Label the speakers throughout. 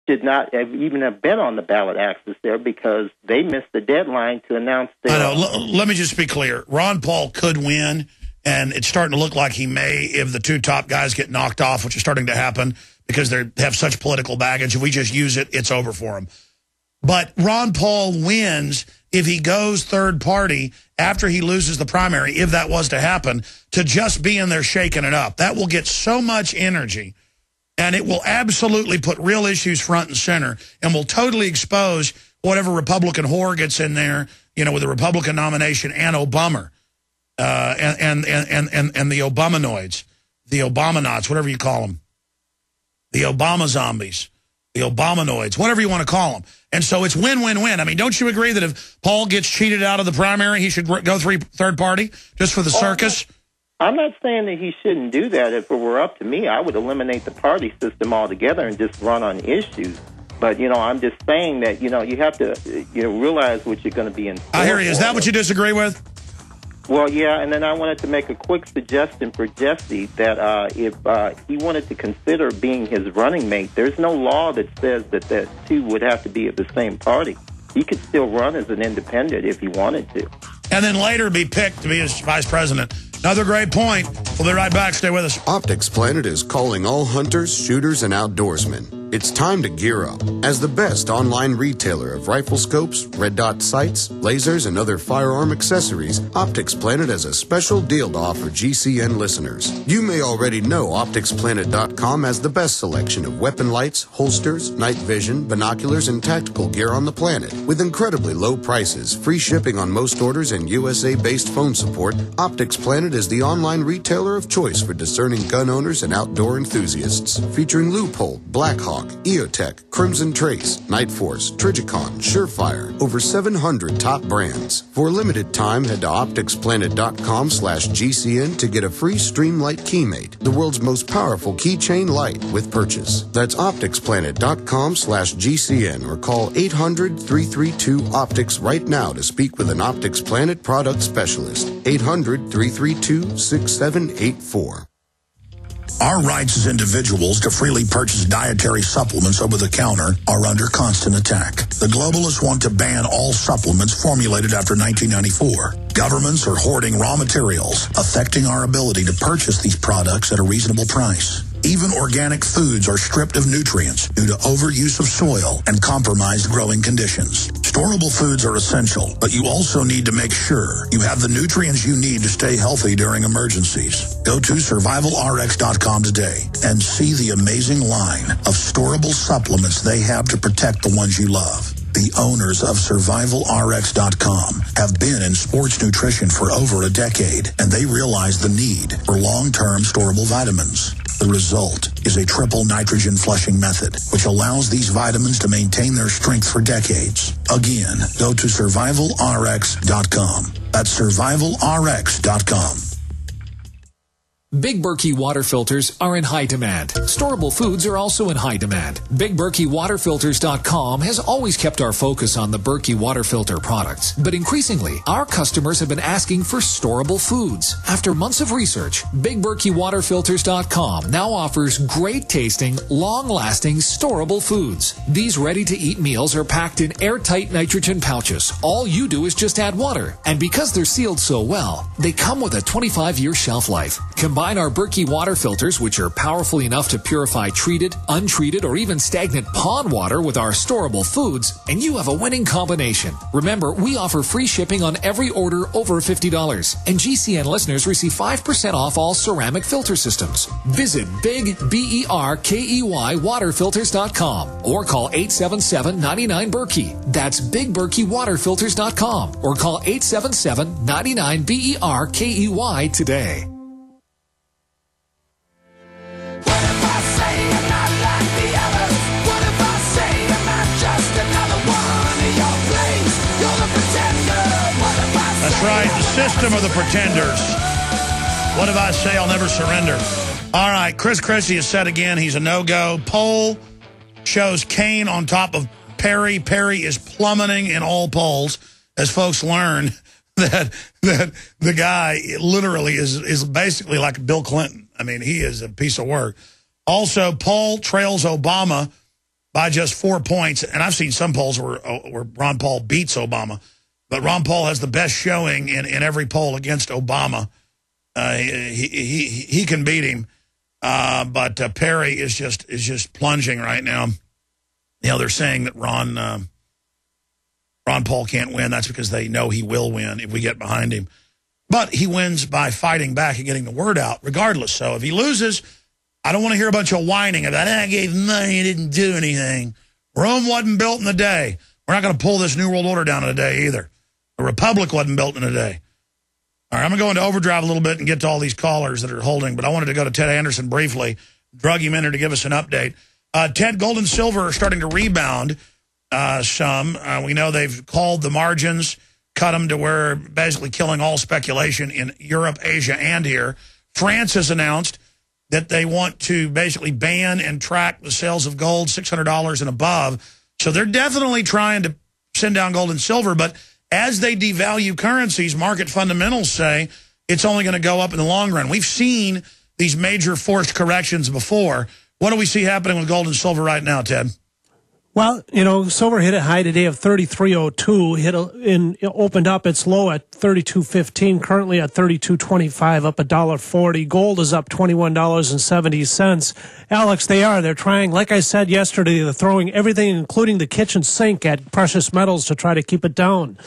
Speaker 1: should not have even have been on the ballot axis there because they missed the deadline to announce their...
Speaker 2: I know. Let me just be clear. Ron Paul could win, and it's starting to look like he may if the two top guys get knocked off, which is starting to happen because they have such political baggage. If we just use it, it's over for him. But Ron Paul wins if he goes third party after he loses the primary, if that was to happen, to just be in there shaking it up. That will get so much energy, and it will absolutely put real issues front and center and will totally expose whatever Republican whore gets in there, you know, with the Republican nomination and Obama and the Obamanoids, the Obamanots, whatever you call them, the Obama zombies, the Obamanoids, whatever you want to call them. And so it's win-win-win. I mean, don't you agree that if Paul gets cheated out of the primary, he should go third party just for the circus?
Speaker 1: I'm not saying that he shouldn't do that. If it were up to me, I would eliminate the party system altogether and just run on issues. But, you know, I'm just saying that, you know, you have to, you know, realize what you're going to be in.
Speaker 2: I hear you. Is that what you disagree with?
Speaker 1: Well, yeah, and then I wanted to make a quick suggestion for Jesse that if he wanted to consider being his running mate, there's no law that says that the two would have to be of the same party. He could still run as an independent if he wanted to.
Speaker 2: And then later be picked to be his vice president. Another great point. We'll be right back. Stay with us.
Speaker 3: Optics Planet is calling all hunters, shooters, and outdoorsmen. It's time to gear up. As the best online retailer of rifle scopes, red dot sights, lasers, and other firearm accessories, Optics Planet has a special deal to offer GCN listeners. You may already know OpticsPlanet.com has the best selection of weapon lights, holsters, night vision, binoculars, and tactical gear on the planet. With incredibly low prices, free shipping on most orders, and USA-based phone support, Optics Planet is the online retailer of choice for discerning gun owners and outdoor enthusiasts. Featuring Loophole, Blackhawk, EOTech, Crimson Trace, Night Force, Trijicon, Surefire, over 700 top brands. For a limited time, head to opticsplanet.com/GCN to get a free Streamlight Keymate, the world's most powerful keychain light with purchase. That's opticsplanet.com/GCN or call 800-332-OPTICS right now to speak with an Optics Planet product specialist. 800-332-6784.
Speaker 2: Our rights as individuals to freely purchase dietary supplements over the counter are under constant attack. The globalists want to ban all supplements formulated after 1994. Governments are hoarding raw materials, affecting our ability to purchase these products at a reasonable price. Even organic foods are stripped of nutrients due to overuse of soil and compromised growing conditions. Storable foods are essential, but you also need to make sure you have the nutrients you need to stay healthy during emergencies. Go to survivalrx.com today and see the amazing line of storable supplements they have to protect the ones you love. The owners of survivalrx.com have been in sports nutrition for over a decade, and they realize the need for long-term storable vitamins. The result is a triple nitrogen flushing method, which allows these vitamins to maintain their strength for decades. Again, go to survivalrx.com. That's survivalrx.com.
Speaker 4: Big Berkey water filters are in high demand. Storable foods are also in high demand. BigBerkeyWaterFilters.com has always kept our focus on the Berkey water filter products. But increasingly, our customers have been asking for storable foods. After months of research, BigBerkeyWaterFilters.com now offers great tasting, long-lasting, storable foods. These ready-to-eat meals are packed in airtight nitrogen pouches. All you do is just add water. And because they're sealed so well, they come with a 25-year shelf life. Combine our Berkey water filters, which are powerful enough to purify treated, untreated, or even stagnant pond water with our storable foods, and you have a winning combination. Remember, we offer free shipping on every order over $50, and GCN listeners receive 5% off all ceramic filter systems. Visit BigBerkeyWaterFilters.com or call 877-99-BERKEY. That's BigBerkeyWaterFilters.com or call 877-99-BERKEY today.
Speaker 2: That's right, the system of the pretenders. What if I say I'll never surrender? All right, Chris Christie has said again he's a no-go. Poll shows Kane on top of Perry. Perry is plummeting in all polls as folks learn that the guy literally is basically like Bill Clinton. I mean, he is a piece of work. Also, Paul trails Obama by just 4 points. And I've seen some polls where Ron Paul beats Obama. But Ron Paul has the best showing in every poll against Obama. He can beat him. But Perry is just plunging right now. You know, they're saying that Ron Paul can't win. That's because they know he will win if we get behind him. But he wins by fighting back and getting the word out regardless. So if he loses, I don't want to hear a bunch of whining about, I gave money, didn't do anything. Rome wasn't built in a day. We're not going to pull this New World Order down in a day either. The Republic wasn't built in a day. All right, I'm going to go into overdrive a little bit and get to all these callers that are holding, but I wanted to go to Ted Anderson briefly, drug him in here to give us an update. Ted, gold and silver are starting to rebound some. We know they've called the margins, cut them to where basically killing all speculation in Europe, Asia, and here. France has announced that they want to basically ban and track the sales of gold, $600 and above. So they're definitely trying to send down gold and silver, but as they devalue currencies, market fundamentals say it's only going to go up in the long run. We've seen these major forced corrections before. What do we see happening with gold and silver right now, Ted?
Speaker 5: Well, you know, silver hit a high today of 33.02. Opened up its low at 32.15. Currently at 32.25, up $1.40. Gold is up $21.70. Alex, they're trying. Like I said yesterday, they're throwing everything, including the kitchen sink, at precious metals to try to keep it down.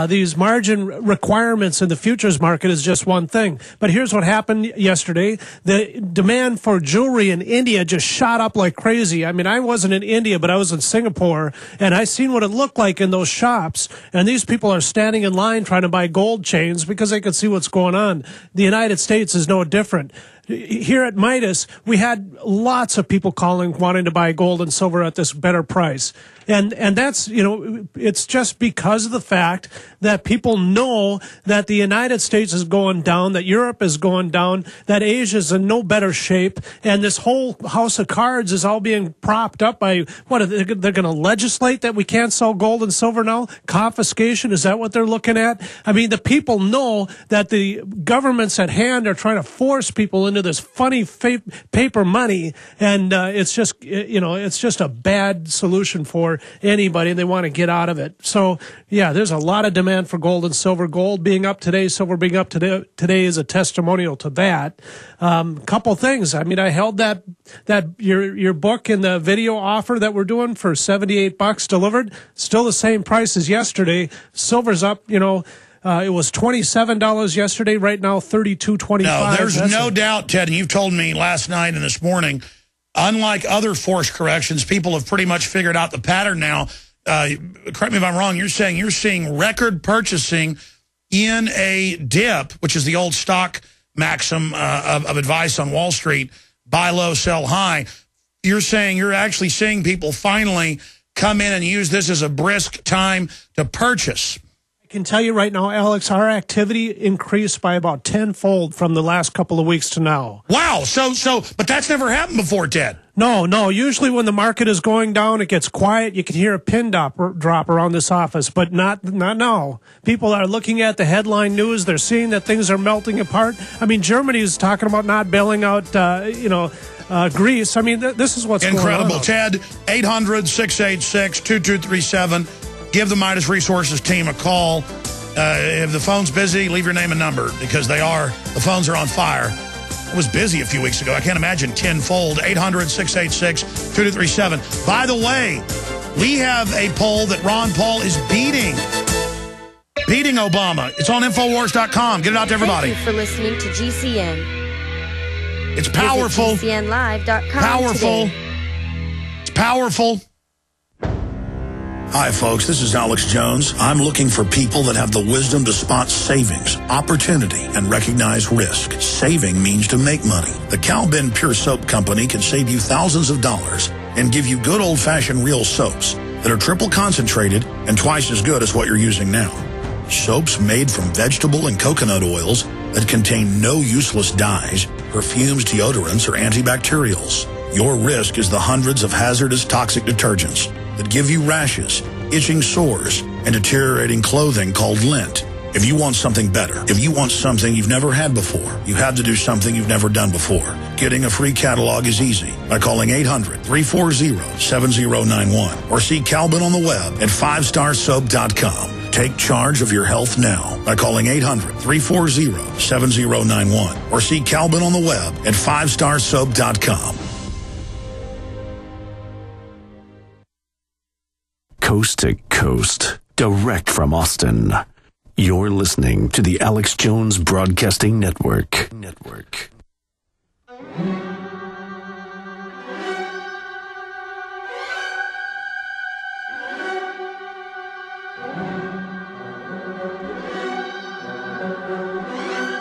Speaker 5: These margin requirements in the futures market is just one thing. But here's what happened yesterday: the demand for jewelry in India just shot up like crazy. I mean, I wasn't in India, but I was in Singapore, and I seen what it looked like in those shops, and these people are standing in line trying to buy gold chains because they can see what's going on. The United States is no different. Here at Midas, we had lots of people calling, wanting to buy gold and silver at this better price. And that's, you know, it's just because of the fact that people know that the United States is going down, that Europe is going down, that Asia is in no better shape, and this whole house of cards is all being propped up by, what, they're going to legislate that we can't sell gold and silver now? Confiscation, is that what they're looking at? I mean, the people know that the governments at hand are trying to force people into this funny paper money, and it's just, you know, it's just a bad solution for anybody. They want to get out of it. So, yeah, there's a lot of demand for gold and silver. Gold being up today, silver being up today is a testimonial to that. Couple things. I mean, I held that your book and the video offer that we're doing for $78 delivered, still the same price as yesterday. Silver's up, you know. It was $27 yesterday. Right now, $32.25.
Speaker 2: No, there's no doubt, Ted, and you've told me last night and this morning, unlike other forced corrections, people have pretty much figured out the pattern now. Correct me if I'm wrong, you're saying you're seeing record purchasing in a dip, which is the old stock maxim of advice on Wall Street, buy low, sell high. You're saying you're actually seeing people finally come in and use this as a brisk time to purchase.
Speaker 5: I can tell you right now, Alex, our activity increased by about tenfold from the last couple of weeks to now.
Speaker 2: Wow. But that's never happened before, Ted.
Speaker 5: No. Usually when the market is going down, it gets quiet. You can hear a pin drop around this office, but not now. People are looking at the headline news. They're seeing that things are melting apart. I mean, Germany is talking about not bailing out, Greece. I mean, this is what's
Speaker 2: incredible.
Speaker 5: Going on.
Speaker 2: Ted, 800-686-2237. Give the Midas Resources team a call. If the phone's busy, leave your name and number, because the phones are on fire. It was busy a few weeks ago. I can't imagine tenfold. 800-686-2237. By the way, we have a poll that Ron Paul is beating Obama. It's on Infowars.com. Get it out to everybody.
Speaker 6: Thank you for listening to GCN.
Speaker 2: It's powerful.
Speaker 6: Visit GCNlive.com
Speaker 2: powerful.
Speaker 6: today.
Speaker 2: It's powerful. Hi, folks. This is Alex Jones. I'm looking for people that have the wisdom to spot savings, opportunity, and recognize risk. Saving means to make money. The Cal Ben Pure Soap Company can save you thousands of dollars and give you good old-fashioned real soaps that are triple concentrated and twice as good as what you're using now. Soaps made from vegetable and coconut oils that contain no useless dyes, perfumes, deodorants, or antibacterials. Your risk is the hundreds of hazardous toxic detergents that give you rashes, itching sores, and deteriorating clothing called lint. If you want something better, if you want something you've never had before, you have to do something you've never done before. Getting a free catalog is easy by calling 800-340-7091 or see Calvin on the web at 5starsoap.com. Take charge of your health now by calling 800-340-7091 or see Calvin on the web at 5starsoap.com.
Speaker 7: Coast to coast, direct from Austin. You're listening to the Alex Jones Broadcasting Network.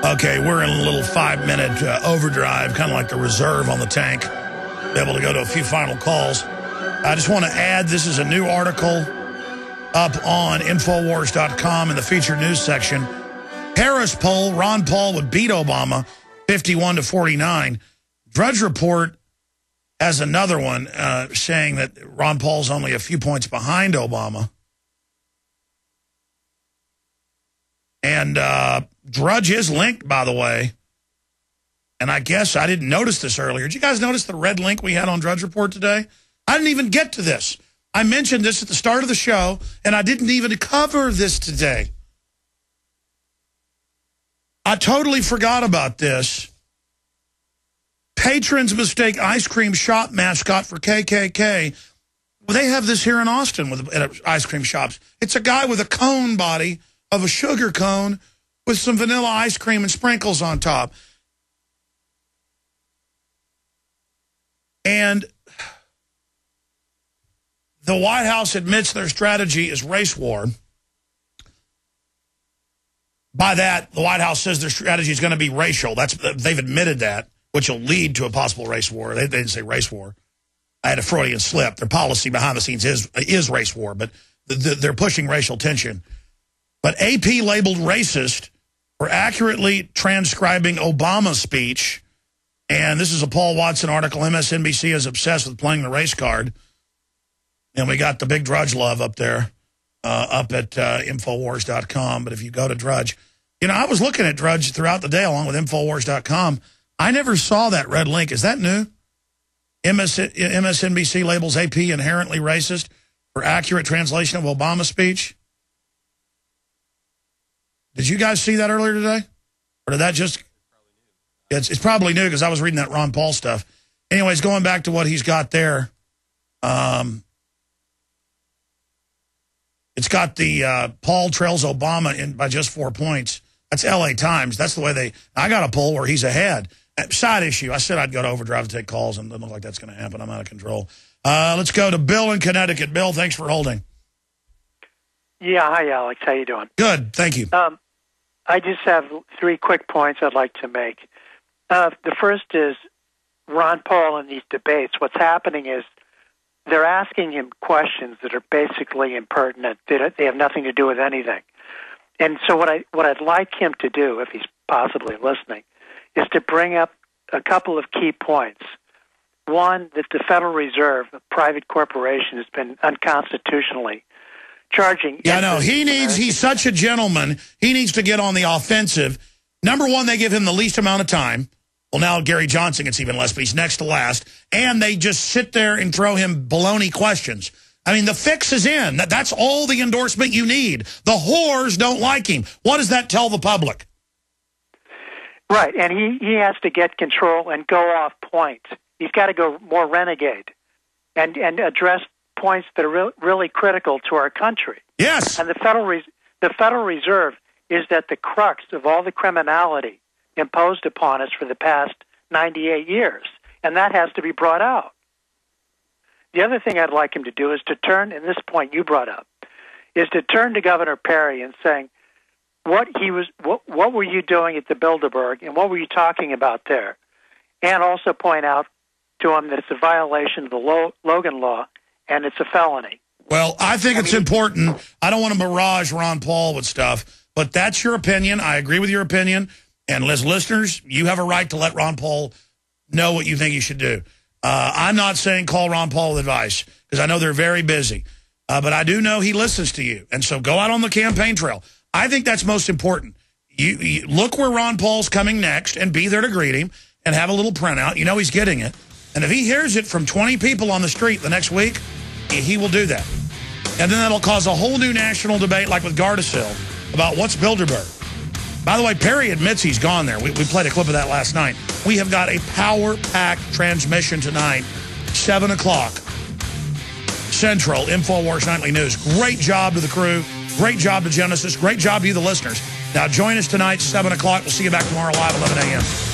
Speaker 2: Okay, we're in a little 5-minute overdrive, kind of like the reserve on the tank. Be able to go to a few final calls. I just want to add, this is a new article up on Infowars.com in the featured news section. Harris poll, Ron Paul would beat Obama 51-49. Drudge Report has another one saying that Ron Paul's only a few points behind Obama. And Drudge is linked, by the way. And I guess I didn't notice this earlier. Did you guys notice the red link we had on Drudge Report today? I didn't even get to this. I mentioned this at the start of the show, and I didn't even cover this today. I totally forgot about this. Patrons mistake ice cream shop mascot for KKK. Well, they have this here in Austin at ice cream shops. It's a guy with a cone body of a sugar cone with some vanilla ice cream and sprinkles on top. And the White House admits their strategy is race war. By that, the White House says their strategy is going to be racial. They've admitted that, which will lead to a possible race war. They didn't say race war. I had a Freudian slip. Their policy behind the scenes is race war, but they're pushing racial tension. But AP labeled racist for accurately transcribing Obama's speech. And this is a Paul Watson article. MSNBC is obsessed with playing the race card. And we got the big Drudge love up there, up at Infowars.com. But if you go to Drudge, you know, I was looking at Drudge throughout the day along with Infowars.com. I never saw that red link. Is that new? MSNBC labels AP inherently racist for accurate translation of Obama's speech. Did you guys see that earlier today? Or did that just... It's probably new because I was reading that Ron Paul stuff. Anyways, going back to what he's got there... It's got the Paul trails Obama in by just 4 points. That's LA Times. That's the way I got a poll where he's ahead. Side issue. I said I'd go to overdrive to take calls, and it doesn't look like that's going to happen. I'm out of control. Let's go to Bill in Connecticut. Bill, thanks for holding.
Speaker 8: Yeah, hi, Alex. How you doing?
Speaker 2: Good, thank you.
Speaker 8: I just have 3 quick points I'd like to make. The first is Ron Paul in these debates. What's happening is they're asking him questions that are basically impertinent. They have nothing to do with anything. And so what I'd like him to do, if he's possibly listening, is to bring up a couple of key points. One, that the Federal Reserve, a private corporation, has been unconstitutionally charging...
Speaker 2: Yeah, no, he's such a gentleman. He needs to get on the offensive. Number one, they give him the least amount of time. Well, now Gary Johnson gets even less, but he's next to last. And they just sit there and throw him baloney questions. I mean, the fix is in. That's all the endorsement you need. The whores don't like him. What does that tell the public?
Speaker 8: Right, and he has to get control and go off point. He's got to go more renegade and address points that are really critical to our country.
Speaker 2: Yes.
Speaker 8: And the Federal Reserve is at the crux of all the criminality imposed upon us for the past 98 years, and that has to be brought out. The other thing I'd like him to do is to turn, and this point you brought up, is to turn to Governor Perry and saying, what were you doing at the Bilderberg, and what were you talking about there? And also point out to him that it's a violation of the Logan Law, and it's a felony.
Speaker 2: Well, I think it's important. I don't want to barrage Ron Paul with stuff, but that's your opinion. I agree with your opinion. And as listeners, you have a right to let Ron Paul know what you think he should do. I'm not saying call Ron Paul with advice, because I know they're very busy. But I do know he listens to you. And so go out on the campaign trail. I think that's most important. You look where Ron Paul's coming next and be there to greet him and have a little printout. You know he's getting it. And if he hears it from 20 people on the street the next week, he will do that. And then that'll cause a whole new national debate like with Gardasil about what's Bilderberg. By the way, Perry admits he's gone there. We played a clip of that last night. We have got a power-packed transmission tonight, 7 o'clock Central, InfoWars Nightly News. Great job to the crew. Great job to Genesis. Great job to you, the listeners. Now, join us tonight, 7 o'clock. We'll see you back tomorrow live, 11 a.m.